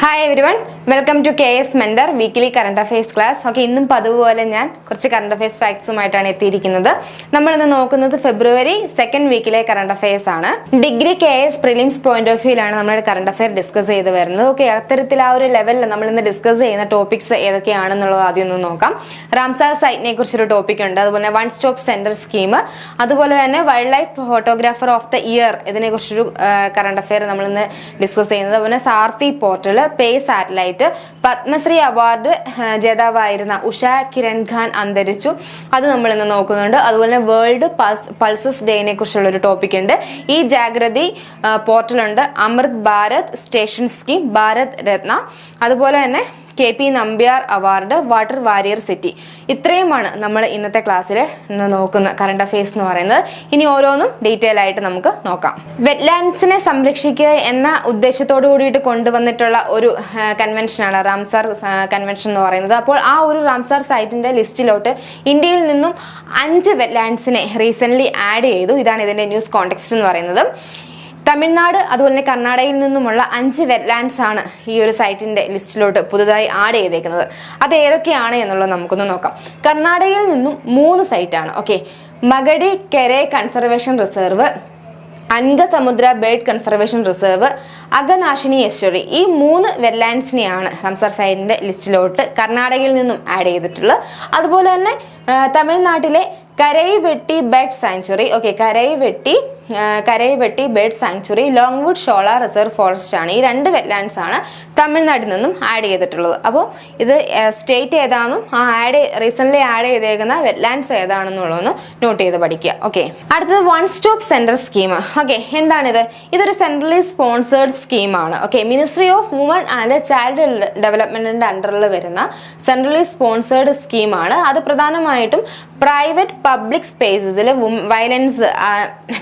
Hi everyone, welcome to KS mentor weekly current affairs class. Okay, ഇന്നും പതിവുപോലെ ഞാൻ കുറച്ച് കറണ്ട് അഫയേഴ്സ് ഫാക്ട്സുമായിട്ടാണ് എത്തിയിരിക്കുന്നത്. നമ്മളിന്ന് നോക്കുന്നത് ഫെബ്രുവരി 2nd വീക്കിലെ കറണ്ട് അഫയേഴ്സ് ആണ്. Degree KS prelims point of വ്യൂയിലാണ് നമ്മൾ കറണ്ട് അഫയർ ഡിസ്കസ് ചെയ്ത് വരുന്നത്. ഓക്കെ, അത്തരത്തിൽ ആ ഒരു ലെവലിൽ നമ്മൾ ഇന്ന് ഡിസ്കസ് ചെയ്യുന്ന ടോപ്പിക്സ് ഏതൊക്കെയാണെന്നുള്ളത് ആദ്യം ഒന്ന് നോക്കാം. റാംസാർ സൈറ്റിനെ കുറിച്ചൊരു ടോപ്പിക് ഉണ്ട്, അതുപോലെ വൺ സ്റ്റോപ്പ് സെന്റർ സ്കീം, അതുപോലെ തന്നെ wild life photographer of the year ഇതിനെ കുറിച്ചൊരു കറണ്ട് അഫയർ നമ്മൾ ഇന്ന് ഡിസ്കസ് ചെയ്യുന്നത്. അതുപോലെ സാർത്തി പോർട്ടൽ, പേ സാറ്റലൈറ്റ്, പത്മശ്രീ അവാർഡ് ജേതാവായിരുന്ന ഉഷ കിരൺ ഖാൻ അന്തരിച്ചു, അത് നമ്മൾ ഇന്ന് നോക്കുന്നുണ്ട്. അതുപോലെ വേൾഡ് പൾസസ് ഡേനെ കുറിച്ചുള്ള ഒരു ടോപ്പിക് ഉണ്ട്. ഈ ജാഗ്രതി പോർട്ടലുണ്ട്, അമൃത് ഭാരത് സ്റ്റേഷൻ സ്കീം, ഭാരത് രത്ന, അതുപോലെ തന്നെ KP Nambiar award, water warrior city. ഇത്രയുമാണ് നമ്മൾ ഇന്നത്തെ ക്ലാസ്സിൽ ഇന്ന് നോക്കുന്ന കറണ്ട് അഫയേഴ്സ് എന്ന് പറയുന്നത്. ഇനി ഓരോന്നും ഡീറ്റെയിൽ ആയിട്ട് നമുക്ക് നോക്കാം. വെറ്റ്ലാൻഡ്സിനെ സംരക്ഷിക്കുക എന്ന ഉദ്ദേശത്തോടു കൂടിയിട്ട് കൊണ്ടുവന്നിട്ടുള്ള ഒരു കൺവെൻഷനാണ് റാംസാർ കൺവെൻഷൻ എന്ന് പറയുന്നത്. അപ്പോൾ ആ ഒരു റാംസാർ സൈറ്റിന്റെ ലിസ്റ്റിലോട്ട് ഇന്ത്യയിൽ നിന്നും 5 വെറ്റ്ലാൻഡ്സിനെ റീസെന്റ് ആഡ് ചെയ്തു. ഇതാണ് ഇതിന്റെ ന്യൂസ് കോണ്ടെക്സ്റ്റ് എന്ന് പറയുന്നത്. തമിഴ്നാട് അതുപോലെ തന്നെ കർണാടകയിൽ നിന്നുമുള്ള 5 വെറ്റ്ലാൻഡ്സ് ആണ് ഈ ഒരു സൈറ്റിന്റെ ലിസ്റ്റിലോട്ട് പുതുതായി ആഡ് ചെയ്തേക്കുന്നത്. അത് ഏതൊക്കെയാണ് എന്നുള്ളത് നമുക്കൊന്ന് നോക്കാം. കർണാടകയിൽ നിന്നും 3 സൈറ്റാണ്. Okay, Magadi Kere conservation reserve, Ankasamudra bird conservation reserve, Aghanashini estuary. ഈ 3 വെറ്റ്ലാൻഡ്സിനെയാണ് റാംസാർ സൈറ്റിന്റെ ലിസ്റ്റിലോട്ട് കർണാടകയിൽ നിന്നും ആഡ് ചെയ്തിട്ടുള്ളത്. അതുപോലെ തന്നെ തമിഴ്നാട്ടിലെ Karaivetti bird sanctuary, okay, Karaivetti bird sanctuary, Longwood Shola reserve forest ആണ്. ഈ 2 വെറ്റ്ലാൻഡ്സ് ആണ് തമിഴ്നാട്ടിൽ നിന്നും ആഡ് ചെയ്തിട്ടുള്ളത്. അപ്പോൾ ഇത് സ്റ്റേറ്റ് ഏതാണെന്നും റീസെന്റ് ആഡ് ചെയ്തേക്കുന്ന വെറ്റ്ലാൻഡ്സ് ഏതാണെന്നുള്ളതൊന്ന് നോട്ട് ചെയ്ത് പഠിക്കുക. ഓക്കെ, അടുത്തത് one stop centre scheme. Okay, എന്താണിത്? ഇതൊരു സെൻട്രലി സ്പോൺസേർഡ് സ്കീമാണ്. Okay, ministry of women and child ഡെവലപ്മെന്റിന്റെ അണ്ടറിൽ വരുന്ന സെൻട്രലി സ്പോൺസേർഡ് സ്കീമാണ്. അത് പ്രധാനമായിട്ടും പ്രൈവറ്റ് പബ്ലിക് സ്പേസസിൽ വയലൻസ്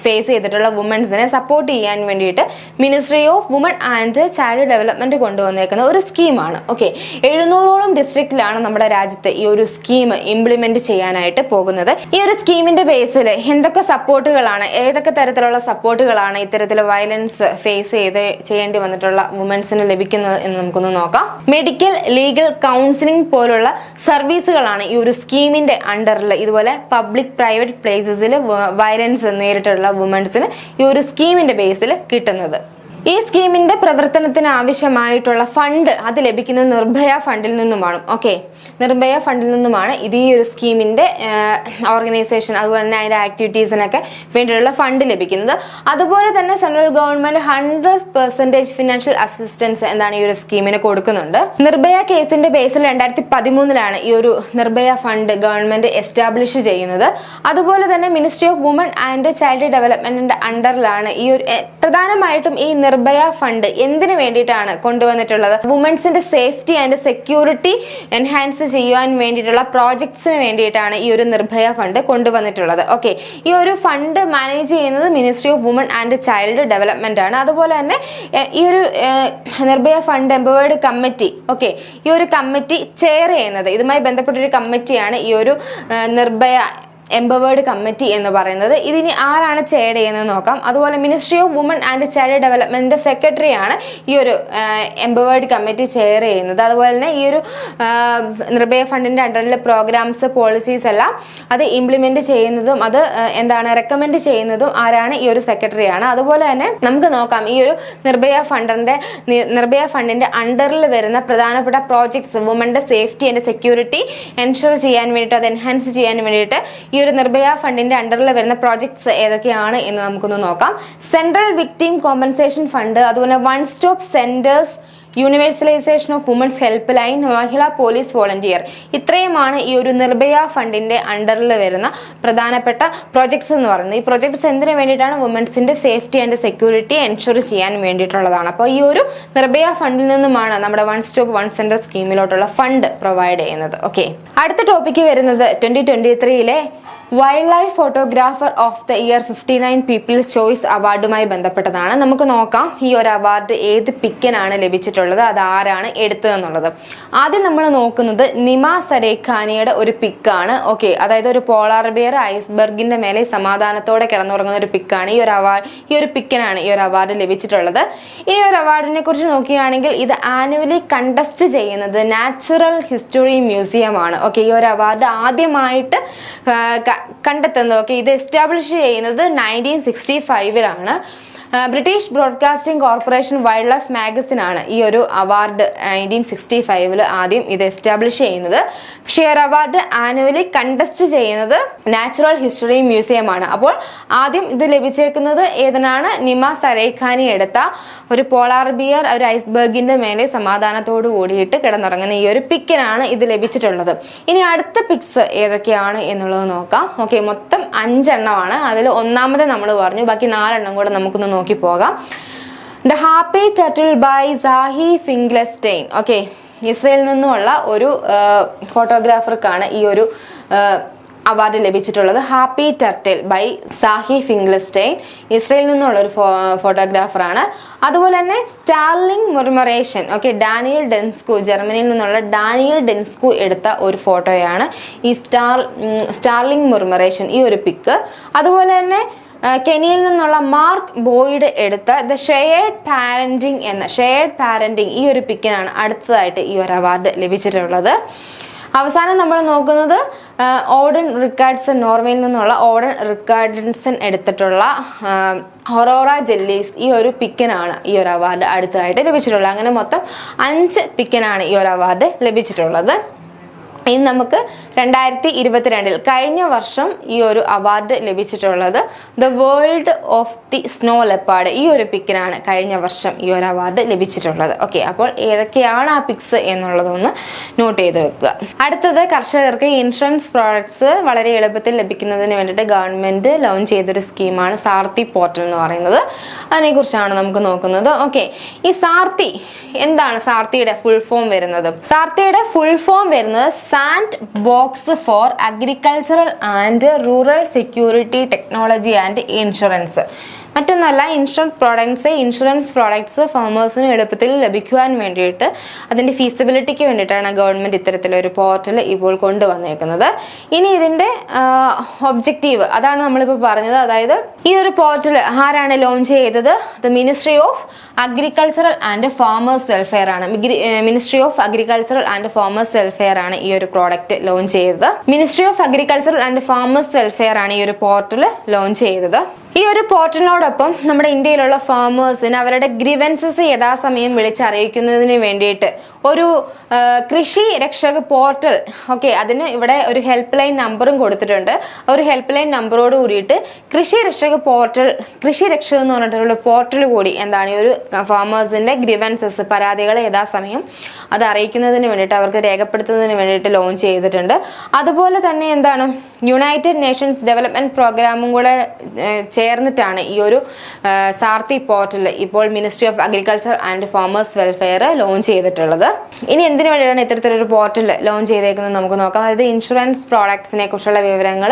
ഫേസ് ചെയ്തിട്ടുള്ള വുമൻസിനെ സപ്പോർട്ട് ചെയ്യാൻ വേണ്ടിയിട്ട് ministry of women and child development കൊണ്ടുവന്നേക്കുന്ന ഒരു സ്കീമാണ്. ഓക്കെ, 700ഓളം ഡിസ്ട്രിക്റ്റിലാണ് നമ്മുടെ രാജ്യത്ത് ഈ ഒരു സ്കീം ഇംപ്ലിമെന്റ് ചെയ്യാനായിട്ട് പോകുന്നത്. ഈ ഒരു സ്കീമിന്റെ ബേസിൽ എന്തൊക്കെ സപ്പോർട്ടുകളാണ്, ഏതൊക്കെ തരത്തിലുള്ള സപ്പോർട്ടുകളാണ് ഇത്തരത്തിൽ വയലൻസ് ഫേസ് ചെയ്യേണ്ടി വന്നിട്ടുള്ള വുമൻസിന് ലഭിക്കുന്നത് എന്ന് നമുക്കൊന്ന് നോക്കാം. മെഡിക്കൽ ലീഗൽ കൗൺസിലിംഗ് പോലുള്ള സർവീസുകളാണ് ഈ ഒരു സ്കീമിന്റെ അണ്ടറിൽ ഇതുപോലെ പബ്ലിക് പ്രൈവറ്റ് പ്ലേസസിൽ വയലൻസ് നേരിട്ടുള്ള വുമൻസിന് ഈ ഒരു സ്കീമിന്റെ ബേസിൽ കിട്ടുന്നത്. ഈ സ്കീമിന്റെ പ്രവർത്തനത്തിന് ആവശ്യമായിട്ടുള്ള ഫണ്ട് അത് ലഭിക്കുന്നത് നിർഭയ ഫണ്ടിൽ നിന്നുമാണ്. ഓക്കെ, നിർഭയ ഫണ്ടിൽ നിന്നുമാണ് ഇത് ഈ ഒരു സ്കീമിന്റെ ഓർഗനൈസേഷൻ അതുപോലെ തന്നെ അതിന്റെ ആക്ടിവിറ്റീസിനൊക്കെ വേണ്ടിയിട്ടുള്ള ഫണ്ട് ലഭിക്കുന്നത്. അതുപോലെ തന്നെ സെൻട്രൽ ഗവൺമെന്റ് 100% ഫിനാൻഷ്യൽ അസിസ്റ്റൻസ് എന്താണ് ഈ ഒരു സ്കീമിന് കൊടുക്കുന്നുണ്ട്. നിർഭയ കേസിന്റെ ബേസിൽ 2013 ഈ ഒരു നിർഭയ ഫണ്ട് ഗവൺമെന്റ് എസ്റ്റാബ്ലിഷ് ചെയ്യുന്നത്. അതുപോലെ തന്നെ ministry of women and child ഡെവലപ്മെന്റിന്റെ അണ്ടറിലാണ് ഈ ഒരു പ്രധാനമായിട്ടും ഈ നിർഭയ ഫണ്ട് എന്തിനു വേണ്ടിയിട്ടാണ് കൊണ്ടുവന്നിട്ടുള്ളത്? വുമൻസിന്റെ സേഫ്റ്റി ആൻഡ് സെക്യൂരിറ്റി എൻഹാൻസ് ചെയ്യാൻ വേണ്ടിയിട്ടുള്ള പ്രോജക്ട്സിന് വേണ്ടിയിട്ടാണ് ഈ ഒരു നിർഭയ ഫണ്ട് കൊണ്ടുവന്നിട്ടുള്ളത്. ഓക്കെ, ഈ ഒരു ഫണ്ട് മാനേജ് ചെയ്യുന്നത് ministry of women and child development ആണ്. അതുപോലെ തന്നെ ഈ ഒരു Nirbhaya fund empowered committee, okay, ഈ ഒരു കമ്മിറ്റി ചെയർ ചെയ്യുന്നത് ഇതുമായി ബന്ധപ്പെട്ടൊരു കമ്മിറ്റിയാണ് ഈ ഒരു നിർഭയ എംപവേർഡ് കമ്മിറ്റി എന്ന് പറയുന്നത്. ഇതിനി ആരാണ് ചെയർ ചെയ്യുന്നത് നോക്കാം. അതുപോലെ ministry of women and child development secretary ആണ് ഈ ഒരു എംപവേർഡ് കമ്മിറ്റി ചെയർ ചെയ്യുന്നത്. അതുപോലെ തന്നെ ഈ ഒരു നിർഭയ ഫണ്ടിന്റെ അണ്ടറിലെ പ്രോഗ്രാംസ് പോളിസീസ് എല്ലാം അത് ഇംപ്ലിമെന്റ് ചെയ്യുന്നതും അത് റെക്കമെൻഡ് ചെയ്യുന്നതും ആരാണ്? ഈ ഒരു സെക്രട്ടറിയാണ്. അതുപോലെ തന്നെ നമുക്ക് നോക്കാം ഈ ഒരു നിർഭയ ഫണ്ടിന്റെ അണ്ടറിൽ വരുന്ന പ്രധാനപ്പെട്ട പ്രോജക്ട്സ് വുമന്റെ സേഫ്റ്റി ആൻഡ് സെക്യൂരിറ്റി എൻഷുർ ചെയ്യാൻ വേണ്ടിയിട്ട് അത് എൻഹാൻസ് ചെയ്യാൻ വേണ്ടിയിട്ട് ഈ ഒരു നിർഭയ ഫണ്ടിന്റെ അണ്ടറിൽ വരുന്ന പ്രോജക്ട്സ് ഏതൊക്കെയാണ് എന്ന് നമുക്കൊന്ന് നോക്കാം. സെൻട്രൽ വിക്ടിം കോമ്പൻസേഷൻ ഫണ്ട്, അതുപോലെ one stop centres, universalisation of women's helpline, Mahila police volunteer. ഇത്രയുമാണ് ഈ ഒരു നിർഭയ ഫണ്ടിന്റെ അണ്ടറിൽ വരുന്ന പ്രധാനപ്പെട്ട പ്രോജക്ട്സ് എന്ന് പറയുന്നത്. ഈ പ്രോജക്ട്സ് എന്തിനു വേണ്ടിയിട്ടാണ്? വുമൻസിന്റെ സേഫ്റ്റി ആൻഡ് സെക്യൂരിറ്റി എൻഷുർ ചെയ്യാൻ വേണ്ടിയിട്ടുള്ളതാണ്. അപ്പോൾ ഈ ഒരു നിർഭയ ഫണ്ടിൽ നിന്നുമാണ് നമ്മുടെ വൺ സ്റ്റോപ്പ് വൺ സെന്റർ സ്കീമിലോട്ടുള്ള ഫണ്ട് പ്രൊവൈഡ് ചെയ്യുന്നത്. ഓക്കെ, അടുത്ത ടോപ്പിക്ക് വരുന്നത് 2023 wild life photographer of the year 59 people's choice അവാർഡുമായി ബന്ധപ്പെട്ടതാണ്. നമുക്ക് നോക്കാം ഈ ഒരു അവാർഡ് ഏത് പിക്കിനാണ് ലഭിച്ചിട്ടുള്ളത്, അത് ആരാണ് എടുത്തതെന്നുള്ളത്. ആദ്യം നമ്മൾ നോക്കുന്നത് നിമ സരൈഖാനിയുടെ ഒരു പിക്കാണ്. ഓക്കെ, അതായത് ഒരു പോളാർ ബിയർ ഐസ്ബർഗിന്റെ മേലെ സമാധാനത്തോടെ കിടന്നുറങ്ങുന്ന ഒരു പിക്കാണ്. ഈ ഒരു പിക്കിനാണ് ഈ ഒരു അവാർഡ് ലഭിച്ചിട്ടുള്ളത്. ഈ ഒരു അവാർഡിനെ കുറിച്ച് നോക്കുകയാണെങ്കിൽ ഇത് ആനുവലി കണ്ടസ്റ്റ് ചെയ്യുന്നത് നാച്ചുറൽ ഹിസ്റ്ററി മ്യൂസിയം ആണ്. ഓക്കെ, ഈ ഒരു അവാർഡ് ആദ്യമായിട്ട് കണ്ടെത്തുന്നത്, ഓക്കെ, ഇത് എസ്റ്റാബ്ലിഷ് ചെയ്യുന്നത് 1965 British broadcasting corporation wild life magazine ആണ് ഈ ഒരു അവാർഡ് 1965 ആദ്യം ഇത് എസ്റ്റാബ്ലിഷ് ചെയ്യുന്നത്. പക്ഷേ ഈ ഒരു അവാർഡ് ആനുവലി കണ്ടസ്റ്റ് ചെയ്യുന്നത് നാച്ചുറൽ ഹിസ്റ്ററി മ്യൂസിയം ആണ്. അപ്പോൾ ആദ്യം ഇത് ലഭിച്ചേക്കുന്നത് ഏതിനാണ്? നിമ സരൈഖാനി എടുത്ത ഒരു പോളാർ ബിയർ ഒരു ഐസ്ബർഗിന്റെ മേലെ സമാധാനത്തോടു കൂടിയിട്ട് കിടന്നുറങ്ങുന്ന ഈ ഒരു പിക്കിനാണ് ഇത് ലഭിച്ചിട്ടുള്ളത്. ഇനി അടുത്ത പിക്സ് ഏതൊക്കെയാണ് എന്നുള്ളത് നോക്കാം. ഓക്കെ, മൊത്തം 5 എണ്ണമാണ്. അതിൽ ഒന്നാമത് നമ്മൾ പറഞ്ഞു, ബാക്കി 4 എണ്ണം കൂടെ നമുക്കൊന്ന് നോക്കി പോകാം. The happy turtle by Sahi Finglestein. Okay, ഇസ്രയേലിൽ നിന്നുള്ള ഒരു ഫോട്ടോഗ്രാഫർക്കാണ് ഈ ഒരു അവാർഡ് ലഭിച്ചിട്ടുള്ളത്. Happy turtle by Sahi Finglestein ഇസ്രയേലിൽ നിന്നുള്ള ഒരു ഫോട്ടോഗ്രാഫറാണ്. അതുപോലെ തന്നെ സ്റ്റാർലിംഗ് മുർമറേഷൻ, ഓക്കെ, ഡാനിയൽ ഡെൻസ്കു, ജർമ്മനിയിൽ നിന്നുള്ള ഡാനിയൽ ഡെൻസ്കു എടുത്ത ഒരു ഫോട്ടോയാണ് ഈ സ്റ്റാർലിംഗ് മുർമറേഷൻ ഈ ഒരു പിക്ക്. അതുപോലെ തന്നെ കെനിയയിൽ നിന്നുള്ള മാർക്ക് ബോയ്ഡ് എടുത്ത ദ ഷെയർഡ് പാരന്റിങ് ഈ ഒരു പിക്കിനാണ് അടുത്തതായിട്ട് ഈ ഒരു അവാർഡ് ലഭിച്ചിട്ടുള്ളത്. അവസാനം നമ്മൾ നോക്കുന്നത് ഓഡൻ റിക്കാർഡ്സൺ, നോർവേയിൽ നിന്നുള്ള ഓഡൻ റിക്കാർഡ്സൺ എടുത്തിട്ടുള്ള ഹൊറോറ ജെല്ലീസ് ഈ ഒരു പിക്കിനാണ് ഈ ഒരു അവാർഡ് അടുത്തതായിട്ട് ലഭിച്ചിട്ടുള്ളത്. അങ്ങനെ മൊത്തം 5 പിക്കിനാണ് ഈ ഒരു അവാർഡ് ലഭിച്ചിട്ടുള്ളത്. ഇനി നമുക്ക് 2022 കഴിഞ്ഞ വർഷം ഈ ഒരു അവാർഡ് ലഭിച്ചിട്ടുള്ളത് the world of the snow leopard ഈ ഒരു പിക്കിനാണ് കഴിഞ്ഞ വർഷം ഈ ഒരു അവാർഡ് ലഭിച്ചിട്ടുള്ളത്. ഓക്കെ, അപ്പോൾ ഏതൊക്കെയാണ് ആ പിക്സ് എന്നുള്ളതൊന്ന് നോട്ട് ചെയ്ത് വെക്കുക. അടുത്തത് കർഷകർക്ക് ഇൻഷുറൻസ് പ്രോഡക്ട്സ് വളരെ എളുപ്പത്തിൽ ലഭിക്കുന്നതിന് വേണ്ടിയിട്ട് ഗവൺമെന്റ് ലോഞ്ച് ചെയ്തൊരു സ്കീമാണ് സാർത്തി പോർട്ടൽ എന്ന് പറയുന്നത്. അതിനെക്കുറിച്ചാണ് നമുക്ക് നോക്കുന്നത്. ഓക്കെ, ഈ സാർത്തി എന്താണ്? സാർത്തിയുടെ ഫുൾ ഫോം വരുന്നത് sand box for agricultural and rural security technology and insurance. മറ്റൊന്നല്ല, ഇൻഷുറൻസ് പ്രോഡക്ട്സ് ഫാമേഴ്സിന് എളുപ്പത്തിൽ ലഭിക്കുവാൻ വേണ്ടിയിട്ട് അതിൻ്റെ ഫീസിബിലിറ്റിക്ക് വേണ്ടിയിട്ടാണ് ഗവൺമെൻറ് ഇത്തരത്തിലൊരു പോർട്ടൽ ഇപ്പോൾ കൊണ്ടുവന്നേക്കുന്നത്. ഇനി ഇതിൻ്റെ ഒബ്ജക്റ്റീവ് അതാണ് നമ്മളിപ്പോൾ പറഞ്ഞത്. അതായത് ഈ ഒരു പോർട്ടൽ ആരാണ് ലോഞ്ച് ചെയ്തത്? The ministry of agricultural and farmers welfare ആണ്. Ministry of agricultural and farmers welfare ആണ് ഈ ഒരു പ്രോഡക്റ്റ് ലോഞ്ച് ചെയ്തത്. Ministry of agricultural and farmers welfare ആണ് ഈ ഒരു പോർട്ടൽ ലോഞ്ച് ചെയ്തത്. ഈ ഒരു പോർട്ടലിനോടൊപ്പം നമ്മുടെ ഇന്ത്യയിലുള്ള ഫാമേഴ്സിന് അവരുടെ ഗ്രീവൻസസ് യഥാസമയം വിളിച്ചറിയിക്കുന്നതിന് വേണ്ടിയിട്ട് ഒരു കൃഷി രക്ഷക പോർട്ടൽ, ഓക്കെ, അതിന് ഇവിടെ ഒരു ഹെൽപ്പ് ലൈൻ നമ്പറും കൊടുത്തിട്ടുണ്ട്. ഒരു ഹെൽപ്പ് ലൈൻ നമ്പറോട് കൂടിയിട്ട് കൃഷി രക്ഷക എന്ന് പറഞ്ഞിട്ടുള്ള പോർട്ടൽ കൂടി എന്താണ് ഈ ഒരു ഫാമേഴ്സിന്റെ ഗ്രീവൻസസ് പരാതികളെ യഥാസമയം അത് അറിയിക്കുന്നതിന് വേണ്ടിയിട്ട് അവർക്ക് രേഖപ്പെടുത്തുന്നതിന് വേണ്ടിയിട്ട് ലോഞ്ച് ചെയ്തിട്ടുണ്ട്. അതുപോലെ തന്നെ എന്താണ് യുണൈറ്റഡ് നേഷൻസ് ഡെവലപ്മെന്റ് പ്രോഗ്രാമും കൂടെ ചേർന്നിട്ടാണ് ഈ ഒരു സാർത്തി പോർട്ടൽ ഇപ്പോൾ ministry of agriculture and farmers welfare launch ചെയ്തിട്ടുള്ളത്. ഇനി എന്തിനു വേണ്ടിയാണ് ഇത്തരത്തിലൊരു പോർട്ടൽ ലോഞ്ച് ചെയ്തേക്കുന്നത് നമുക്ക് നോക്കാം. അതായത് ഇൻഷുറൻസ് പ്രോഡക്ട്സിനെ കുറിച്ചുള്ള വിവരങ്ങൾ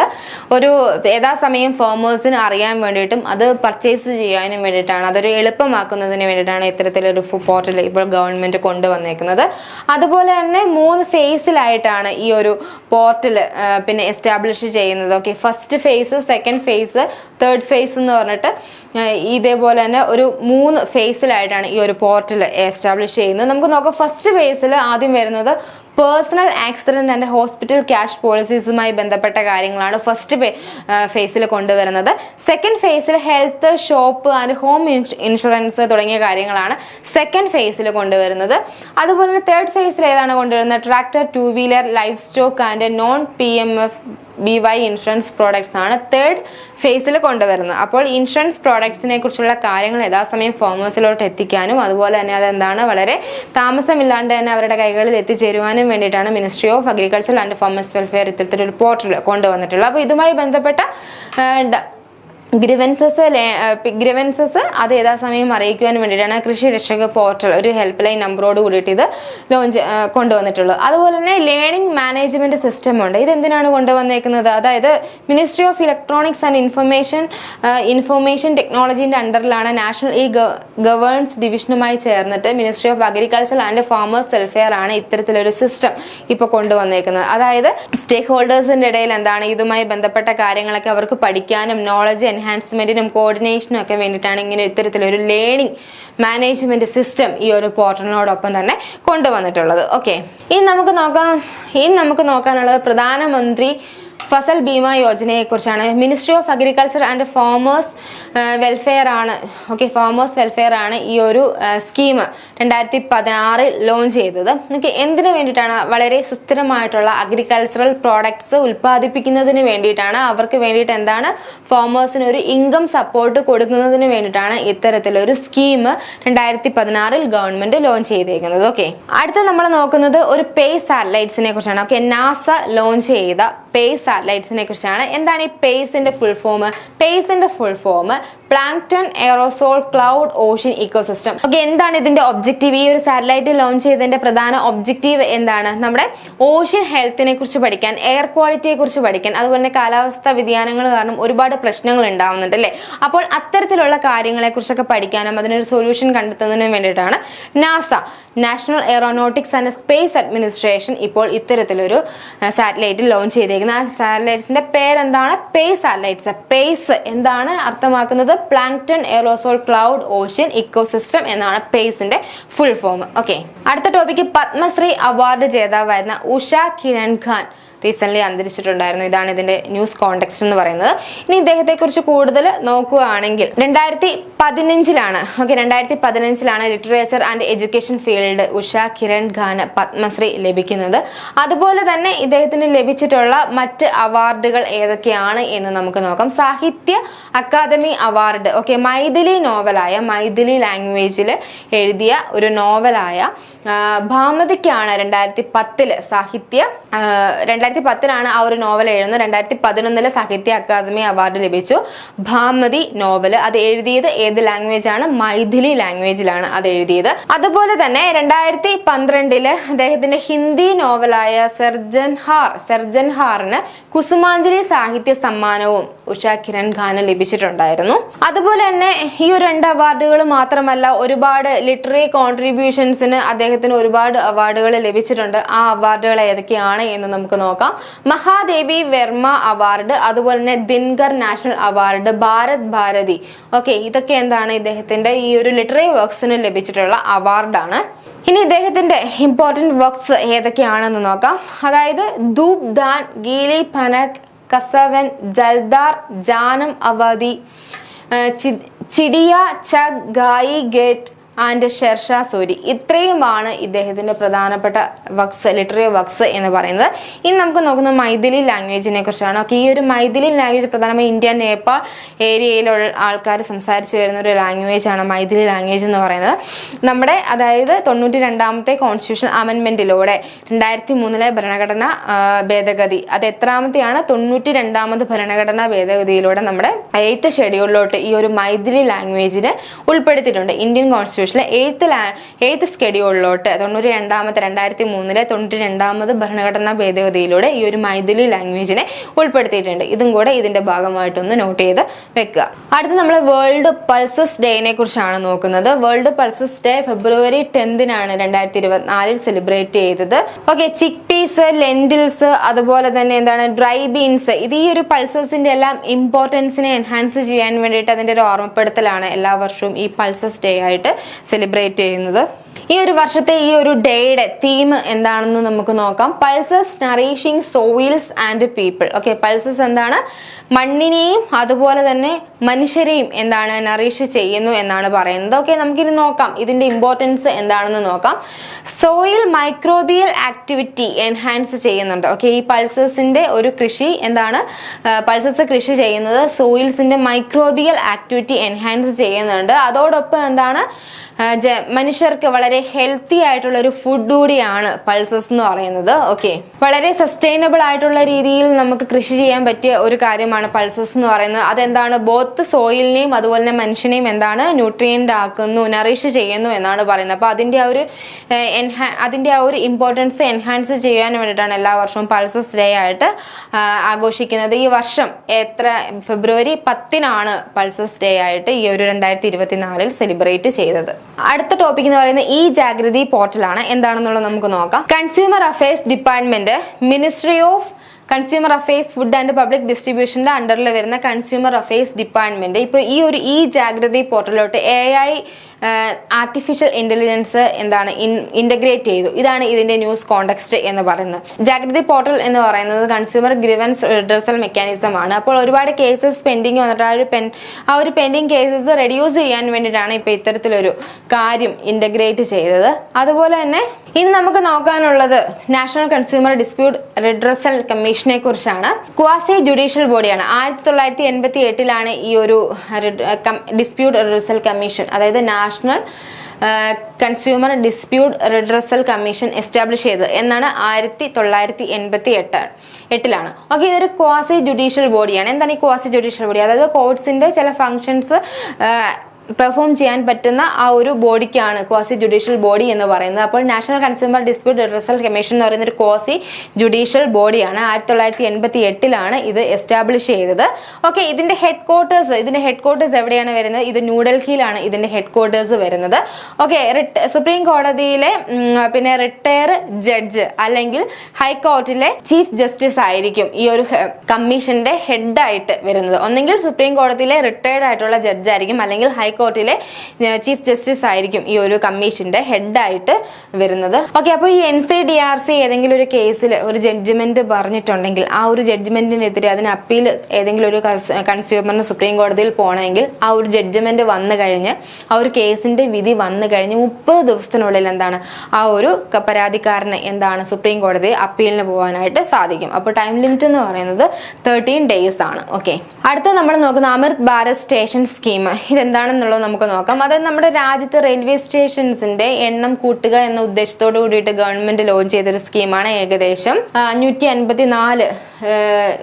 ഒരു യഥാസമയം ഫാമേഴ്സിന് അറിയാൻ വേണ്ടിയിട്ടും അത് പർച്ചേസ് ചെയ്യാനും വേണ്ടിയിട്ടാണ്, അതൊരു എളുപ്പമാക്കുന്നതിന് വേണ്ടിയിട്ടാണ് ഇത്തരത്തിലൊരു പോർട്ടൽ ഇപ്പോൾ ഗവൺമെന്റ് കൊണ്ടുവന്നേക്കുന്നത്. അതുപോലെ തന്നെ 3 ഫേസിലായിട്ടാണ് ഈ ഒരു പോർട്ടൽ പിന്നെ എസ്റ്റാബ്ലിഷ് ചെയ്യുന്നത്. Okay, first phase, second phase, third phase എന്ന് പറഞ്ഞിട്ട് ഇതേപോലെ തന്നെ ഒരു 3 ഫേസിലായിട്ടാണ് ഈ ഒരു പോർട്ടൽ എസ്റ്റാബ്ലിഷ് ചെയ്യുന്നത്. നമുക്ക് നോക്കാം. ഫസ്റ്റ് ഫേസിൽ ആദ്യം വരുന്നത് personal accident and hospital cash പോളിസീസുമായി ബന്ധപ്പെട്ട കാര്യങ്ങളാണ് ഫസ്റ്റ് ഫേസിൽ കൊണ്ടുവരുന്നത്. സെക്കൻഡ് ഫേസിൽ health, shop and home insurance തുടങ്ങിയ കാര്യങ്ങളാണ് സെക്കൻഡ് ഫേസിൽ കൊണ്ടുവരുന്നത്. അതുപോലെ തന്നെ തേർഡ് ഫേസിൽ ഏതാണ് കൊണ്ടുവരുന്നത്? Tractor, 2 wheeler, life stock and non PMFBY insurance products ആണ് തേർഡ് ഫേസിൽ കൊണ്ടുവരുന്നത്. അപ്പോൾ ഇൻഷുറൻസ് പ്രോഡക്ട്സിനെ കുറിച്ചുള്ള കാര്യങ്ങൾ യഥാസമയം ഫാമേഴ്സിലോട്ട് എത്തിക്കാനും അതുപോലെ തന്നെ അതെന്താണ് വളരെ താമസമില്ലാണ്ട് തന്നെ അവരുടെ കൈകളിൽ എത്തിച്ചേരുവാനും വേണ്ടിയിട്ടാണ് ministry of agriculture and farmers welfare ഇത്തരത്തിലൊരു പോർട്ടൽ കൊണ്ടുവന്നിട്ടുള്ളത്. അപ്പോൾ ഇതുമായി ബന്ധപ്പെട്ട ഗ്രിവൻസസ് അത് യഥാസമയം അറിയിക്കുവാൻ വേണ്ടിയിട്ടാണ് കൃഷി രക്ഷക പോർട്ടൽ ഒരു ഹെൽപ്പ് ലൈൻ നമ്പറോട് കൂടിയിട്ട് ഇത് കൊണ്ടുവന്നിട്ടുള്ളത്. അതുപോലെ തന്നെ ലേണിംഗ് മാനേജ്മെന്റ് സിസ്റ്റം ഉണ്ട്. ഇത് എന്തിനാണ് കൊണ്ടുവന്നേക്കുന്നത്? അതായത് ministry of electronics and information ടെക്നോളജിന്റെ അണ്ടറിലാണ് നാഷണൽ ഗവേൺസ് ഡിവിഷനുമായി ചേർന്നിട്ട് ministry of agriculture and farmers welfare ആണ് ഇത്തരത്തിലൊരു സിസ്റ്റം ഇപ്പോൾ കൊണ്ടുവന്നേക്കുന്നത്. അതായത് സ്റ്റേക്ക് ഹോൾഡേഴ്സിന്റെ ഇടയിൽ എന്താണ് ഇതുമായി ബന്ധപ്പെട്ട കാര്യങ്ങളൊക്കെ അവർക്ക് പഠിക്കാനും നോളജ് എൻഹാൻസ്മെന്റിനും കോർഡിനേഷനും ഒക്കെ വേണ്ടിയിട്ടാണ് ഇങ്ങനെ ഇത്തരത്തിലൊരു ലേണിംഗ് മാനേജ്മെന്റ് സിസ്റ്റം ഈ ഒരു പോർട്ടലിനോടൊപ്പം തന്നെ കൊണ്ടുവന്നിട്ടുള്ളത്. ഓക്കെ, ഇനി നമുക്ക് നോക്കാനുള്ളത് പ്രധാനമന്ത്രി ഫസൽ ബീമ യോജനയെ കുറിച്ചാണ്. Ministry of agriculture and farmers welfare ആണ്. ഓക്കെ, ഫാമേഴ്സ് വെൽഫെയർ ആണ് ഈ ഒരു സ്കീം 2016 ലോഞ്ച് ചെയ്തത്. ഓക്കെ, എന്തിനു വേണ്ടിയിട്ടാണ്? വളരെ സുസ്ഥിരമായിട്ടുള്ള അഗ്രികൾച്ചറൽ പ്രോഡക്ട്സ് ഉൽപ്പാദിപ്പിക്കുന്നതിന് വേണ്ടിയിട്ടാണ്. അവർക്ക് വേണ്ടിയിട്ട് എന്താണ് ഫാമേഴ്സിന് ഒരു ഇൻകം സപ്പോർട്ട് കൊടുക്കുന്നതിന് വേണ്ടിയിട്ടാണ് ഇത്തരത്തിലൊരു സ്കീം 2016 ഗവൺമെന്റ് ലോഞ്ച് ചെയ്തേക്കുന്നത്. ഓക്കെ, അടുത്ത നമ്മൾ നോക്കുന്നത് ഒരു പേസ് സാറ്റലൈറ്റ്സിനെ കുറിച്ചാണ്. ഓക്കെ, നാസ ലോഞ്ച് ചെയ്ത പേസ് സാറ്റലൈറ്റ്സിനെ കുറിച്ചാണ്. എന്താണ് ഈ പേസിന്റെ ഫുൾ ഫോം? പേസിന്റെ full form plankton aerosol cloud ocean ecosystem. Okay, എന്താണ് ഇതിന്റെ ഒബ്ജക്റ്റീവ്? ഈ ഒരു സാറ്റലൈറ്റ് ലോഞ്ച് ചെയ്തതിന്റെ പ്രധാന ഒബ്ജക്റ്റീവ് എന്താണ്? നമ്മുടെ ഓഷ്യൻ ഹെൽത്തിനെ കുറിച്ച് പഠിക്കാൻ, എയർ ക്വാളിറ്റിയെ കുറിച്ച് പഠിക്കാൻ, അതുപോലെ തന്നെ കാലാവസ്ഥാ വ്യതിയാനങ്ങൾ കാരണം ഒരുപാട് പ്രശ്നങ്ങൾ ഉണ്ടാവുന്നുണ്ട് അല്ലേ? അപ്പോൾ അത്തരത്തിലുള്ള കാര്യങ്ങളെ കുറിച്ചൊക്കെ പഠിക്കാനും അതിനൊരു സൊല്യൂഷൻ കണ്ടെത്തുന്നതിനും വേണ്ടിയിട്ടാണ് NASA, national aeronautics and space administration ഇപ്പോൾ ഇത്തരത്തിലൊരു സാറ്റലൈറ്റ് ലോഞ്ച് ചെയ്തേക്കുന്നത്. ആ സാറ്റലൈറ്റ്സിന്റെ പേരെന്താണ്? Pace satellites. പേസ് എന്താണ് അർത്ഥമാക്കുന്നത്? Plankton aerosol cloud ocean ecosystem എന്നാണ് പേസിന്റെ ഫുൾ ഫോം. ഓക്കെ, അടുത്ത ടോപ്പിക്ക് പത്മശ്രീ അവാർഡ് ജേതാവായിരുന്ന ഉഷ കിരൺ ഖാൻ റീസെന്റ് അന്തരിച്ചിട്ടുണ്ടായിരുന്നു. ഇതാണ് ഇതിന്റെ ന്യൂസ് കോണ്ടെക്സ്റ്റ് എന്ന് പറയുന്നത്. ഇനി ഇദ്ദേഹത്തെ കുറിച്ച് കൂടുതൽ നോക്കുകയാണെങ്കിൽ 2015 literature and education field Usha Kiran ഖാന് പത്മശ്രീ ലഭിക്കുന്നത്. അതുപോലെ തന്നെ ഇദ്ദേഹത്തിന് ലഭിച്ചിട്ടുള്ള മറ്റ് അവാർഡുകൾ ഏതൊക്കെയാണ് എന്ന് നമുക്ക് നോക്കാം. സാഹിത്യ അക്കാദമി അവാർഡ്. ഓക്കെ, മൈഥിലി നോവലായ, മൈഥിലി ലാംഗ്വേജിൽ എഴുതിയ ഒരു നോവലായ ഭാമതിക്കാണ് 2010 ആ ഒരു നോവൽ എഴുതുന്നത്. 2011 സാഹിത്യ അക്കാദമി അവാർഡ് ലഭിച്ചു. ഭാമതി നോവൽ അത് എഴുതിയത് ഏത് ലാംഗ്വേജ് ആണ്? മൈഥിലി ലാംഗ്വേജിലാണ് അത് എഴുതിയത്. അതുപോലെ തന്നെ 2012 അദ്ദേഹത്തിന്റെ ഹിന്ദി നോവലായ സർജൻഹാറിന് കുസുമാഞ്ജലി സാഹിത്യ സമ്മാനവും ഉഷ കിരൺ ഖാന് ലഭിച്ചിട്ടുണ്ടായിരുന്നു. അതുപോലെ തന്നെ ഈ ഒരു 2 അവാർഡുകൾ മാത്രമല്ല, ഒരുപാട് ലിറ്റററി കോൺട്രിബ്യൂഷൻസിന് അദ്ദേഹത്തിന് ഒരുപാട് അവാർഡുകൾ ലഭിച്ചിട്ടുണ്ട്. ആ അവാർഡുകൾ ഏതൊക്കെയാണ് എന്ന് നമുക്ക് നോക്കാം. മഹാദേവി വർമ്മ അവാർഡ്, അതുപോലെ തന്നെ Dinkar national award, Bharat Bharati. Okay, ഇതൊക്കെ എന്താണ് ഇദ്ദേഹത്തിന്റെ ഈ ഒരു ലിറ്റററി വർക്ക്സിന് ലഭിച്ചിട്ടുള്ള അവാർഡാണ്. ഇനി ഇദ്ദേഹത്തിന്റെ ഇമ്പോർട്ടന്റ് വർക്ക്സ് ഏതൊക്കെയാണെന്ന് നോക്കാം. അതായത് ധൂപ് ദാൻ, ഗീലി പനക്, കസവൻ, ജൽദാർ, ജാനം അവധി, ചിഡിയ ചഗ്, ഗായി ഗേറ്റ് ആൻഡ് ഷെർഷാ സൂരി. ഇത്രയുമാണ് ഇദ്ദേഹത്തിന്റെ പ്രധാനപ്പെട്ട വർക്ക്സ്, ലിറ്റററി വർക്ക്സ് എന്ന് പറയുന്നത്. ഇനി നമുക്ക് നോക്കുന്ന മൈഥിലി ലാംഗ്വേജിനെ കുറിച്ചാണ്. ഓക്കെ, ഈ ഒരു മൈഥിലി ലാംഗ്വേജ് പ്രധാനമായും ഇന്ത്യ, നേപ്പാൾ ഏരിയയിലുള്ള ആൾക്കാർ സംസാരിച്ചു വരുന്ന ഒരു ലാംഗ്വേജ് ആണ് മൈഥിലി ലാംഗ്വേജ് എന്ന് പറയുന്നത്. നമ്മുടെ അതായത് 92ാമത്തെ കോൺസ്റ്റിറ്റ്യൂഷൻ അമെൻമെന്റിലൂടെ 2003 ഭരണഘടന ഭേദഗതി, അത് എത്രാമത്തെയാണ്? 92ാമത് ഭരണഘടനാ ഭേദഗതിയിലൂടെ നമ്മുടെ 8th ഷെഡ്യൂളിലോട്ട് ഈ ഒരു മൈഥിലി ലാംഗ്വേജിനെ ഉൾപ്പെടുത്തിയിട്ടുണ്ട്. ഇന്ത്യൻ കോൺസ്റ്റിറ്റ്യൂഷൻ 8th സ്കെഡ്യൂളിലോട്ട് 2003 ഭരണഘടനാ ഭേദഗതിയിലൂടെ ഈ ഒരു മൈഥിലി ലാംഗ്വേജിനെ ഉൾപ്പെടുത്തിയിട്ടുണ്ട്. ഇതും കൂടെ ഇതിന്റെ ഭാഗമായിട്ടൊന്ന് നോട്ട് ചെയ്ത് വെക്കുക. അടുത്ത് നമ്മൾ വേൾഡ് പൾസസ് ഡേനെ കുറിച്ചാണ് നോക്കുന്നത്. World pulses day February 10 2024 celebrate ചെയ്തത്. ഓക്കെ, ചിക്ക് പീസ്, ലെൻഡിൽസ്, അതുപോലെ തന്നെ എന്താണ് ഡ്രൈ ബീൻസ്, ഇത് ഈ ഒരു പൾസസിന്റെ എല്ലാം ഇമ്പോർട്ടൻസിനെ എൻഹാൻസ് ചെയ്യാൻ വേണ്ടിയിട്ട് അതിന്റെ ഒരു ഓർമ്മപ്പെടുത്തലാണ് എല്ലാ വർഷവും ഈ പൾസസ് ഡേ ആയിട്ട് സെലിബ്രേറ്റ് ചെയ്യുന്നത്. ഈ ഒരു വർഷത്തെ ഈ ഒരു ഡേയുടെ തീം എന്താണെന്ന് നമുക്ക് നോക്കാം. Pulses nourishing soils and people. Okay, pulses എന്താണ്? മണ്ണിനെയും അതുപോലെ തന്നെ മനുഷ്യരെയും എന്താണ് നറീഷ് ചെയ്യുന്നു എന്നാണ് പറയുന്നത്. ഓക്കെ, നമുക്കിനി നോക്കാം ഇതിന്റെ ഇമ്പോർട്ടൻസ് എന്താണെന്ന് നോക്കാം. സോയിൽ മൈക്രോബിയൽ ആക്ടിവിറ്റി എൻഹാൻസ് ചെയ്യുന്നുണ്ട്. ഓക്കെ, ഈ പൾസസിന്റെ ഒരു കൃഷി എന്താണ്? പൾസസ് കൃഷി ചെയ്യുന്നത് സോയിൽസിന്റെ മൈക്രോബിയൽ ആക്ടിവിറ്റി എൻഹാൻസ് ചെയ്യുന്നുണ്ട്. അതോടൊപ്പം എന്താണ്? മനുഷ്യർക്ക് വളരെ ഹെൽത്തി ആയിട്ടുള്ള ഒരു ഫുഡ് കൂടിയാണ് പൾസസ് എന്ന് പറയുന്നത്. ഓക്കെ, വളരെ സസ്റ്റൈനബിൾ ആയിട്ടുള്ള രീതിയിൽ നമുക്ക് കൃഷി ചെയ്യാൻ പറ്റിയ ഒരു കാര്യമാണ് പൾസസ് എന്ന് പറയുന്നത്. അതെന്താണ്, ബോത്ത് സോയിലിനെയും അതുപോലെ തന്നെ മനുഷ്യനെയും എന്താണ് ന്യൂട്രിയൻ്റ് ആക്കുന്നു, നറിഷ് ചെയ്യുന്നു എന്നാണ് പറയുന്നത്. അപ്പോൾ അതിൻ്റെ ആ ഒരു ഇമ്പോർട്ടൻസ് എൻഹാൻസ് ചെയ്യാൻ വേണ്ടിയിട്ടാണ് എല്ലാ വർഷവും പൾസസ് ഡേ ആയിട്ട് ആഘോഷിക്കുന്നത്. ഈ വർഷം ഫെബ്രുവരി 10 പൾസസ് ഡേ ആയിട്ട് ഈ ഒരു 2024 സെലിബ്രേറ്റ് ചെയ്തത്. അടുത്ത ടോപ്പിക് എന്ന് പറയുന്നത് ഈ ജാഗ്രതി പോർട്ടലാണ്. എന്താണെന്നുള്ളത് നമുക്ക് നോക്കാം. Consumer affairs department, ministry of consumer affairs, food and public ഡിസ്ട്രിബ്യൂഷന്റെ അണ്ടറിൽ വരുന്ന കൺസ്യൂമർ അഫയേഴ്സ് ഡിപ്പാർട്ട്മെന്റ് ഇപ്പോൾ ഈ ഒരു ഈ ജാഗ്രതി പോർട്ടലിലോട്ട് AI ആർട്ടിഫിഷ്യൽ ഇന്റലിജൻസ് എന്താണ് ഇന്റഗ്രേറ്റ് ചെയ്തു. ഇതാണ് ഇതിന്റെ ന്യൂസ് കോണ്ടെക്സ്റ്റ് എന്ന് പറയുന്നത്. ജാഗ്രതി പോർട്ടൽ എന്ന് പറയുന്നത് കൺസ്യൂമർ ഗ്രീവൻസ് റിഡ്രസൽ മെക്കാനിസം ആണ്. അപ്പോൾ ഒരുപാട് കേസസ് പെൻഡിങ് വന്നിട്ട് ആ ഒരു പെൻഡിങ് കേസസ് റെഡ്യൂസ് ചെയ്യാൻ വേണ്ടിയിട്ടാണ് ഇപ്പോൾ ഇത്തരത്തിലൊരു കാര്യം ഇന്റഗ്രേറ്റ് ചെയ്തത്. അതുപോലെ തന്നെ ഇനി നമുക്ക് നോക്കാനുള്ളത് നാഷണൽ കൺസ്യൂമർ ഡിസ്പ്യൂട്ട് റിഡ്രസൽ കമ്മീഷനെ കുറിച്ചാണ്. ക്വാസി ജുഡീഷ്യൽ ബോഡിയാണ്. 1988 ഈ ഒരു ഡിസ്പ്യൂട്ട് റിഡ്രസൽ കമ്മീഷൻ, അതായത് national consumer dispute redressal commission establish ചെയ്തത് എന്നാണ് 1988 ഓക്കെ. ഇതൊരു ക്വാസി ജുഡീഷ്യൽ ബോഡിയാണ്. എന്താണ് ഈ ക്വാസി ജുഡീഷ്യൽ ബോഡി? അതായത് കോർട്സിന്റെ ചില ഫങ്ഷൻസ് പെർഫോം ചെയ്യാൻ പറ്റുന്ന ആ ഒരു ബോഡിക്കാണ് ക്വാസി ജുഡീഷ്യൽ ബോഡി എന്ന് പറയുന്നത്. അപ്പോൾ national consumer dispute redressal commission എന്ന് പറയുന്ന ഒരു ക്വാസി ജുഡീഷ്യൽ ബോഡിയാണ്. 1988 ഇത് എസ്റ്റാബ്ലിഷ് ചെയ്തത്. ഓക്കെ, ഇതിന്റെ ഹെഡ് ക്വാർട്ടേഴ്സ് എവിടെയാണ് വരുന്നത്? ഇത് ന്യൂഡൽഹിയിലാണ് ഇതിന്റെ ഹെഡ് ക്വാർട്ടേഴ്സ് വരുന്നത്. ഓക്കെ, സുപ്രീം കോടതിയിലെ പിന്നെ റിട്ടയർ ജഡ്ജ് അല്ലെങ്കിൽ ഹൈക്കോർട്ടിലെ ചീഫ് ജസ്റ്റിസ് ആയിരിക്കും ഈ ഒരു കമ്മീഷന്റെ ഹെഡായിട്ട് വരുന്നത്. ഒന്നെങ്കിൽ സുപ്രീം കോടതിയിലെ റിട്ടയർഡ് ആയിട്ടുള്ള ജഡ്ജ് ആയിരിക്കും, അല്ലെങ്കിൽ ഹൈക്കോർട്ടിലെ ചീഫ് ജസ്റ്റിസ് ആയിരിക്കും ഈ ഒരു കമ്മീഷന്റെ ഹെഡായിട്ട് വരുന്നത്. ഓക്കെ, അപ്പോൾ ഈ NCDRC ഏതെങ്കിലും ഒരു കേസിൽ ഒരു ജഡ്ജ്മെന്റ് പറഞ്ഞിട്ടുണ്ടെങ്കിൽ ആ ഒരു ജഡ്ജ്മെന്റിനെതിരെ അതിന് അപ്പീൽ ഏതെങ്കിലും ഒരു കൺസ്യൂമറിന് സുപ്രീം കോടതിയിൽ പോകണമെങ്കിൽ ആ ഒരു ജഡ്ജ്മെന്റ് വന്നു കഴിഞ്ഞ് ആ ഒരു കേസിന്റെ വിധി വന്നു കഴിഞ്ഞ് 30 ദിവസത്തിനുള്ളിൽ എന്താണ് ആ ഒരു പരാതിക്കാരന് എന്താണ് സുപ്രീം കോടതി അപ്പീലിന് പോകാനായിട്ട് സാധിക്കും. അപ്പോൾ ടൈം ലിമിറ്റ് എന്ന് പറയുന്നത് 13 days ആണ്. ഓക്കെ, അടുത്ത നമ്മൾ നോക്കുന്ന അമൃത് ഭാരത് സ്റ്റേഷൻ സ്കീം. ഇതെന്താണെന്നുള്ളത് നമുക്ക് നോക്കാം. അതായത് നമ്മുടെ രാജ്യത്ത് റെയിൽവേ സ്റ്റേഷൻസിന്റെ എണ്ണം കൂട്ടുക എന്ന ഉദ്ദേശത്തോട് കൂടിയിട്ട് ഗവൺമെന്റ് ലോഞ്ച് ചെയ്തൊരു സ്കീമാണ്. ഏകദേശം 554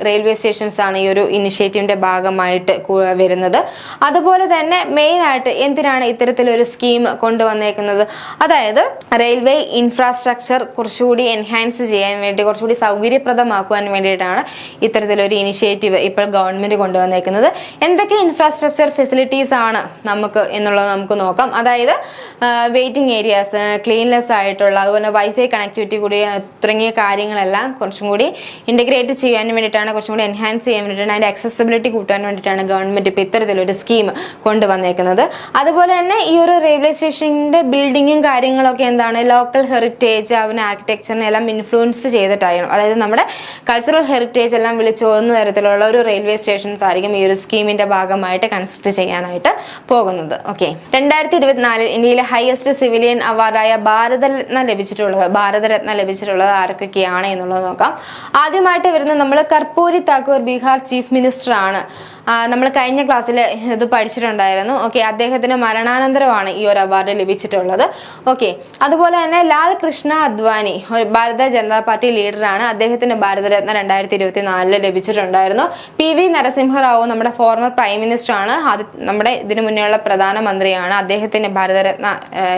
റെയിൽവേ സ്റ്റേഷൻസ് ആണ് ഈ ഒരു ഇനിഷ്യേറ്റീവിന്റെ ഭാഗമായിട്ട് വരുന്നത്. അതുപോലെ തന്നെ മെയിൻ ആയിട്ട് എന്തിനാണ് ഇത്തരത്തിലൊരു സ്കീം കൊണ്ടുവന്നേക്കുന്നത്? അതായത് റെയിൽവേ ഇൻഫ്രാസ്ട്രക്ചർ കുറച്ചുകൂടി എൻഹാൻസ് ചെയ്യാൻ വേണ്ടി, കുറച്ചുകൂടി സൗകര്യപ്രദമാക്കുവാൻ വേണ്ടിയിട്ടാണ് ഇത്തരത്തിലൊരു ഇനിഷ്യേറ്റീവ് ഇപ്പോൾ ഗവൺമെന്റ് കൊണ്ടുവന്നേക്കുന്നത്. എന്തൊക്കെ ഇൻഫ്രാസ്ട്രക്ചർ ഫെസിലിറ്റീസ് ആണ് നമുക്ക് എന്നുള്ളത് നമുക്ക് നോക്കാം. അതായത് വെയിറ്റിംഗ് ഏരിയാസ്, ക്ലീൻലെസ് ആയിട്ടുള്ള, അതുപോലെ വൈഫൈ കണക്ടിവിറ്റി കൂടി തുടങ്ങിയ കാര്യങ്ങളെല്ലാം കുറച്ചും കൂടി ഇന്റഗ്രേറ്റ് ചെയ്യാൻ വേണ്ടിയിട്ടാണ്, കുറച്ചും കൂടി എൻഹാൻസ് ചെയ്യാൻ വേണ്ടിയിട്ടാണ്, അതിന്റെ അക്സസിബിലിറ്റി കൂട്ടാൻ വേണ്ടിയിട്ടാണ് ഗവൺമെന്റ് ഇപ്പോൾ ഇത്തരത്തിലൊരു സ്കീം കൊണ്ടുവന്നേക്കുന്നത്. അതുപോലെ തന്നെ ഈ ഒരു റെയിൽവേ സ്റ്റേഷന്റെ ബിൽഡിങ്ങും കാര്യങ്ങളൊക്കെ എന്താണ് ലോക്കൽ ഹെറിറ്റേജ്, അവന് ആർക്കിടെക്ചറിനെ എല്ലാം ഇൻഫ്ലുവൻസ് ചെയ്തിട്ടായിരുന്നു. അതായത് നമ്മുടെ കൾച്ചറൽ ഹെറിറ്റേജ് എല്ലാം വിളിച്ചോതുന്ന തരത്തിലുള്ള ഒരു റെയിൽവേ സ്റ്റേഷൻസ് ആയിരിക്കും ഈ ഒരു സ്കീമിന്റെ ഭാഗമായിട്ട് കൺസ്ട്രക്ട് ചെയ്യാനായിട്ട് പോകുന്നത്. ഓക്കെ, 2024 ഇന്ത്യയിലെ ഹയസ്റ്റ് സിവിലിയൻ അവാർഡായ ഭാരതരത്ന ലഭിച്ചിട്ടുള്ളത് ആർക്കൊക്കെയാണ് എന്നുള്ളത് നോക്കാം. ആദ്യമായിട്ട് വരുന്നത് നമ്മൾ കർപ്പൂരി താക്കൂർ, ബീഹാർ ചീഫ് മിനിസ്റ്റർ ആണ്. നമ്മൾ കഴിഞ്ഞ ക്ലാസ്സിൽ ഇത് പഠിച്ചിട്ടുണ്ടായിരുന്നു. ഓക്കെ, അദ്ദേഹത്തിന് മരണാനന്തരമാണ് ഈ ഒരു അവാർഡ് ലഭിച്ചിട്ടുള്ളത്. ഓക്കെ, അതുപോലെ തന്നെ ലാൽ കൃഷ്ണ അദ്വാനി ഭാരതീയ ജനതാ പാർട്ടി ലീഡറാണ്. അദ്ദേഹത്തിന് ഭാരതരത്ന 2024 ലഭിച്ചിട്ടുണ്ടായിരുന്നു. PV നരസിംഹറാവു നമ്മുടെ ഫോർമർ പ്രൈം മിനിസ്റ്റർ ആണ്. നമ്മുടെ ഇതിനു മുന്നേയുള്ള പ്രധാനമന്ത്രിയാണ്. അദ്ദേഹത്തിന് ഭാരതരത്ന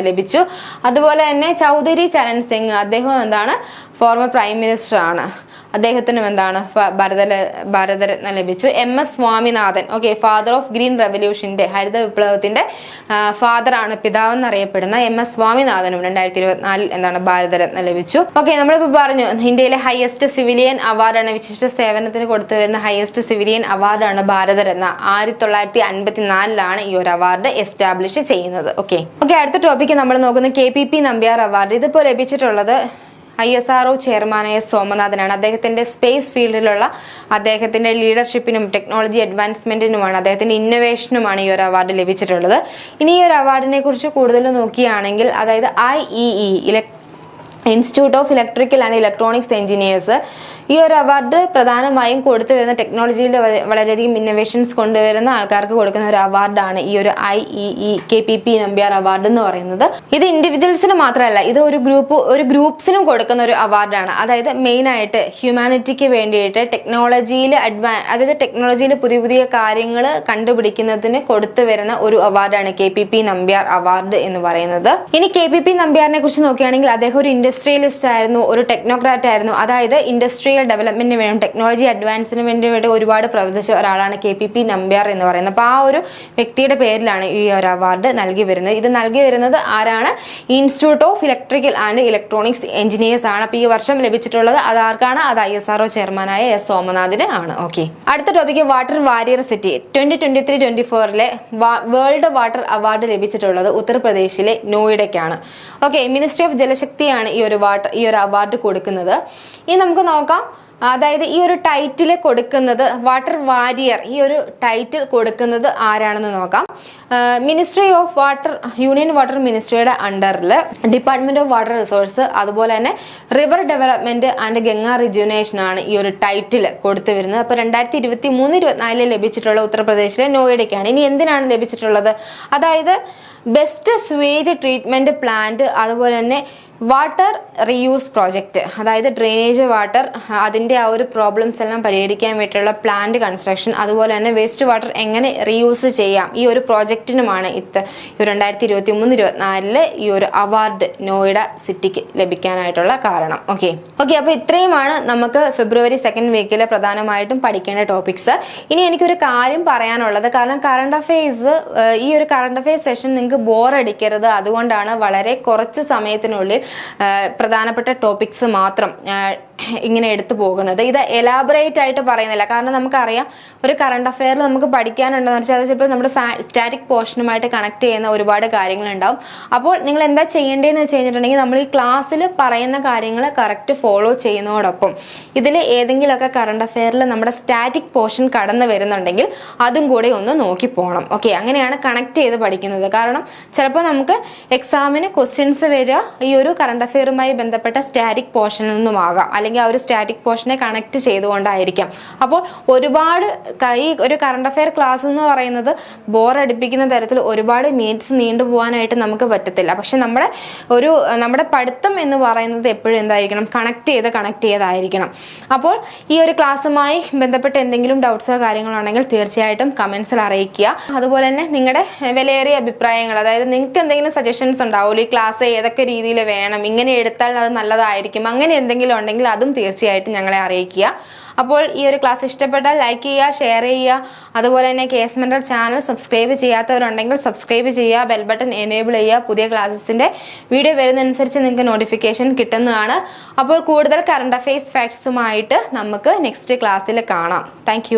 ലഭിച്ചു. അതുപോലെ തന്നെ ചൗധരി ചരൺ സിംഗ്, അദ്ദേഹം എന്താണ് ഫോർമർ പ്രൈം മിനിസ്റ്റർ ആണ്. അദ്ദേഹത്തിനും എന്താണ് ഭാരതരത്ന ലഭിച്ചു. MS Swaminathan, okay, father of green റെവല്യൂഷന്റെ, ഹരിത വിപ്ലവത്തിന്റെ ഫാദർ ആണ്, പിതാവെന്നറിയപ്പെടുന്ന MS സ്വാമിനാഥനും 2024 എന്താണ് ഭാരതരത്ന ലഭിച്ചു. ഓക്കെ, നമ്മളിപ്പോൾ പറഞ്ഞു ഇന്ത്യയിലെ ഹയസ്റ്റ് സിവിലിയൻ അവാർഡാണ്, വിശിഷ്ട സേവനത്തിന് കൊടുത്തു വരുന്ന ഹയസ്റ്റ് സിവിലിയൻ അവാർഡാണ് ഭാരതരത്ന. 1954 ഈ ഒരു അവാർഡ് എസ്റ്റാബ്ലിഷ് ചെയ്യുന്നത്. ഓക്കെ, അടുത്ത ടോപ്പിക്ക് നമ്മൾ നോക്കുന്നത് KPP നമ്പ്യാർ അവാർഡ്. ഇതിപ്പോൾ ലഭിച്ചിട്ടുള്ളത് ISRO ചെയർമാനായ സോമനാഥനാണ്. അദ്ദേഹത്തിന്റെ സ്പേസ് ഫീൽഡിലുള്ള അദ്ദേഹത്തിന്റെ ലീഡർഷിപ്പിനും ടെക്നോളജി അഡ്വാൻസ്മെന്റിനുമാണ്, അദ്ദേഹത്തിന്റെ ഇന്നോവേഷനുമാണ് ഈ ഒരു അവാർഡ് ലഭിച്ചിട്ടുള്ളത്. ഇനി ഈ ഒരു അവാർഡിനെ കുറിച്ച് കൂടുതൽ നോക്കുകയാണെങ്കിൽ, അതായത് IEE institute of electrical and electronics engineers. ഈ ഒരു അവാർഡ് പ്രധാനമായും കൊടുത്തു വരുന്ന ടെക്നോളജിയിൽ വളരെയധികം ഇന്നോവേഷൻസ് കൊണ്ടുവരുന്ന ആൾക്കാർക്ക് കൊടുക്കുന്ന ഒരു അവാർഡാണ് ഈ ഒരു IEE KPP നമ്പ്യാർ അവാർഡ് എന്ന് പറയുന്നത്. ഇത് ഇൻഡിവിജ്വൽസിന് മാത്രമല്ല, ഇത് ഒരു ഗ്രൂപ്പ്സിനും കൊടുക്കുന്ന ഒരു അവാർഡാണ്. അതായത് മെയിൻ ആയിട്ട് ഹ്യൂമാനിറ്റിക്ക് വേണ്ടിയിട്ട് അതായത് ടെക്നോളജിയിൽ പുതിയ പുതിയ കാര്യങ്ങൾ കണ്ടുപിടിക്കുന്നതിന് കൊടുത്തു വരുന്ന ഒരു അവാർഡാണ് KPP നമ്പ്യാർ അവാർഡ് എന്ന് പറയുന്നത്. ഇനി KPP നമ്പ്യാറിനെ കുറിച്ച് നോക്കുകയാണെങ്കിൽ അദ്ദേഹം ഒരു ഇൻഡസ്ട്രിയലിസ്റ്റ് ആയിരുന്നു, ഒരു ടെക്നോക്രാറ്റ് ആയിരുന്നു. അതായത് ഇൻഡസ്ട്രിയൽ ഡെവലപ്മെന്റിന് വേണ്ടി, ടെക്നോളജി അഡ്വാൻസിന് വേണ്ടി ഒരുപാട് പ്രവർത്തിച്ച ഒരാളാണ് KPP നമ്പ്യാർ എന്ന് പറയുന്നത്. അപ്പോൾ ആ ഒരു വ്യക്തിയുടെ പേരിലാണ് ഈ ഒരു അവാർഡ് നൽകി വരുന്നത്. ഇത് നൽകി വരുന്നത് ആരാണ്? Institute of electrical and electronics engineers ആണ്. അപ്പോൾ ഈ വർഷം ലഭിച്ചിട്ടുള്ളത് അതാർക്കാണ്? അത് ISRO ചെയർമാനായ S സോമനാഥിന് ആണ്. ഓക്കെ, അടുത്ത topic water warrior city. 2023-24 world water award ലഭിച്ചിട്ടുള്ളത് ഉത്തർപ്രദേശിലെ നോയിഡയ്ക്കാണ്. ഓക്കെ, മിനിസ്ട്രി ഓഫ് ജലശക്തിയാണ് ഈ ഒരു അവാർഡ് കൊടുക്കുന്നത്. ഇനി നമുക്ക് നോക്കാം, അതായത് ഈ ഒരു ടൈറ്റിൽ കൊടുക്കുന്നത്, വാട്ടർ വാരിയർ ഈ ഒരു ടൈറ്റിൽ കൊടുക്കുന്നത് ആരാണെന്ന് നോക്കാം. Ministry of water, union water മിനിസ്ട്രിയുടെ അണ്ടറിൽ ഡിപ്പാർട്ട്മെന്റ് ഓഫ് വാട്ടർ റിസോഴ്സ്, അതുപോലെ തന്നെ river development and Ganga rejuvenation ആണ് ഈ ഒരു ടൈറ്റിൽ കൊടുത്തു വരുന്നത്. അപ്പോൾ 2023-24 ലഭിച്ചിട്ടുള്ള ഉത്തർപ്രദേശിലെ നോയിഡയ്ക്കാണ്. ഇനി എന്തിനാണ് ലഭിച്ചിട്ടുള്ളത്? അതായത് ബെസ്റ്റ് സ്വേജ് ട്രീറ്റ്മെന്റ് പ്ലാന്റ്, അതുപോലെ തന്നെ വാട്ടർ റീയൂസ് പ്രോജക്റ്റ്, അതായത് ഡ്രെയിനേജ് വാട്ടർ അതിൻ്റെ ആ ഒരു പ്രോബ്ലംസ് എല്ലാം പരിഹരിക്കാൻ വേണ്ടിയിട്ടുള്ള പ്ലാന്റ് കൺസ്ട്രക്ഷൻ, അതുപോലെ തന്നെ വേസ്റ്റ് വാട്ടർ എങ്ങനെ റീയൂസ് ചെയ്യാം, ഈ ഒരു പ്രോജക്റ്റിനുമാണ് 2023-24 ഈ ഒരു അവാർഡ് നോയിഡ സിറ്റിക്ക് ലഭിക്കാനായിട്ടുള്ള കാരണം. ഓക്കെ, അപ്പോൾ ഇത്രയുമാണ് നമുക്ക് ഫെബ്രുവരി 2nd വീക്കിൽ പ്രധാനമായിട്ടും പഠിക്കേണ്ട ടോപ്പിക്സ്. ഇനി എനിക്കൊരു കാര്യം പറയാനുള്ളത്, കാരണം കറണ്ട് അഫെയർസ്, ഈ ഒരു കറണ്ട് അഫെയർസ് സെഷൻ നിങ്ങൾക്ക് ബോറടിക്കരുത്, അതുകൊണ്ടാണ് വളരെ കുറച്ച് സമയത്തിനുള്ളിൽ പ്രധാനപ്പെട്ട ടോപ്പിക്സ് മാത്രം ഇങ്ങനെ എടുത്തു പോകുന്നത്. ഇത് എലാബറേറ്റ് ആയിട്ട് പറയുന്നില്ല, കാരണം നമുക്കറിയാം ഒരു കറണ്ട് അഫെയറിൽ നമുക്ക് പഠിക്കാനുണ്ടെന്ന് വെച്ചാൽ അത് ചിലപ്പോൾ നമ്മുടെ സ്റ്റാറ്റിക് പോർഷനുമായിട്ട് കണക്ട് ചെയ്യുന്ന ഒരുപാട് കാര്യങ്ങളുണ്ടാവും. അപ്പോൾ നിങ്ങൾ എന്താ ചെയ്യേണ്ടതെന്ന് വെച്ച് കഴിഞ്ഞിട്ടുണ്ടെങ്കിൽ, നമ്മൾ ഈ ക്ലാസ്സിൽ പറയുന്ന കാര്യങ്ങൾ കറക്റ്റ് ഫോളോ ചെയ്യുന്നതോടൊപ്പം ഇതിൽ ഏതെങ്കിലുമൊക്കെ കറണ്ട് അഫെയറിൽ നമ്മുടെ സ്റ്റാറ്റിക് പോർഷൻ കടന്നു വരുന്നുണ്ടെങ്കിൽ അതും കൂടെ ഒന്ന് നോക്കി പോകണം. ഓക്കെ, അങ്ങനെയാണ് കണക്ട് ചെയ്ത് പഠിക്കുന്നത്. കാരണം ചിലപ്പോൾ നമുക്ക് എക്സാമിന് ക്വസ്റ്റ്യൻസ് വരിക ഈ ഒരു കറണ്ട് അഫെയറുമായി ബന്ധപ്പെട്ട സ്റ്റാറ്റിക് പോർഷനിൽ നിന്നുമാകാം, അല്ലെങ്കിൽ ആ ഒരു സ്റ്റാറ്റിക് പോർഷനെ കണക്ട് ചെയ്തുകൊണ്ടായിരിക്കാം. അപ്പോൾ ഒരുപാട് ഈ ഒരു കറണ്ട് അഫെയർ ക്ലാസ് എന്ന് പറയുന്നത് ബോറടിപ്പിക്കുന്ന തരത്തിൽ ഒരുപാട് മിനിറ്റ്സ് നീണ്ടുപോകാനായിട്ട് നമുക്ക് പറ്റത്തില്ല. പക്ഷെ നമ്മുടെ പഠിത്തം എന്ന് പറയുന്നത് എപ്പോഴും എന്തായിരിക്കണം? കണക്ട് ചെയ്തായിരിക്കണം. അപ്പോൾ ഈ ഒരു ക്ലാസ്സുമായി ബന്ധപ്പെട്ട് എന്തെങ്കിലും ഡൗട്ട്സോ കാര്യങ്ങളോ ആണെങ്കിൽ തീർച്ചയായിട്ടും കമൻസിൽ അറിയിക്കുക. അതുപോലെ തന്നെ നിങ്ങളുടെ വിലയേറിയ അഭിപ്രായങ്ങൾ, അതായത് നിങ്ങൾക്ക് എന്തെങ്കിലും സജഷൻസ് ഉണ്ടാവുമല്ലോ, ഈ ക്ലാസ് ഏതൊക്കെ രീതിയിൽ വേണം, ഇങ്ങനെ എടുത്താൽ അത് നല്ലതായിരിക്കും, അങ്ങനെ എന്തെങ്കിലും ഉണ്ടെങ്കിൽ അതും തീർച്ചയായിട്ടും ഞങ്ങളെ അറിയിക്കുക. അപ്പോൾ ഈ ഒരു ക്ലാസ് ഇഷ്ടപ്പെട്ടാൽ ലൈക്ക് ചെയ്യുക, ഷെയർ ചെയ്യുക. അതുപോലെ തന്നെ KS Mentor ചാനൽ സബ്സ്ക്രൈബ് ചെയ്യാത്തവരുണ്ടെങ്കിൽ സബ്സ്ക്രൈബ് ചെയ്യുക, ബെൽ ബട്ടൺ എനേബിൾ ചെയ്യുക. പുതിയ ക്ലാസ്സസിൻ്റെ വീഡിയോ വരുന്നതനുസരിച്ച് നിങ്ങൾക്ക് നോട്ടിഫിക്കേഷൻ കിട്ടുന്നതാണ്. അപ്പോൾ കൂടുതൽ കറണ്ട് അഫെയർസ് ഫാക്ട്സുമായിട്ട് നമുക്ക് നെക്സ്റ്റ് ക്ലാസ്സിൽ കാണാം. താങ്ക്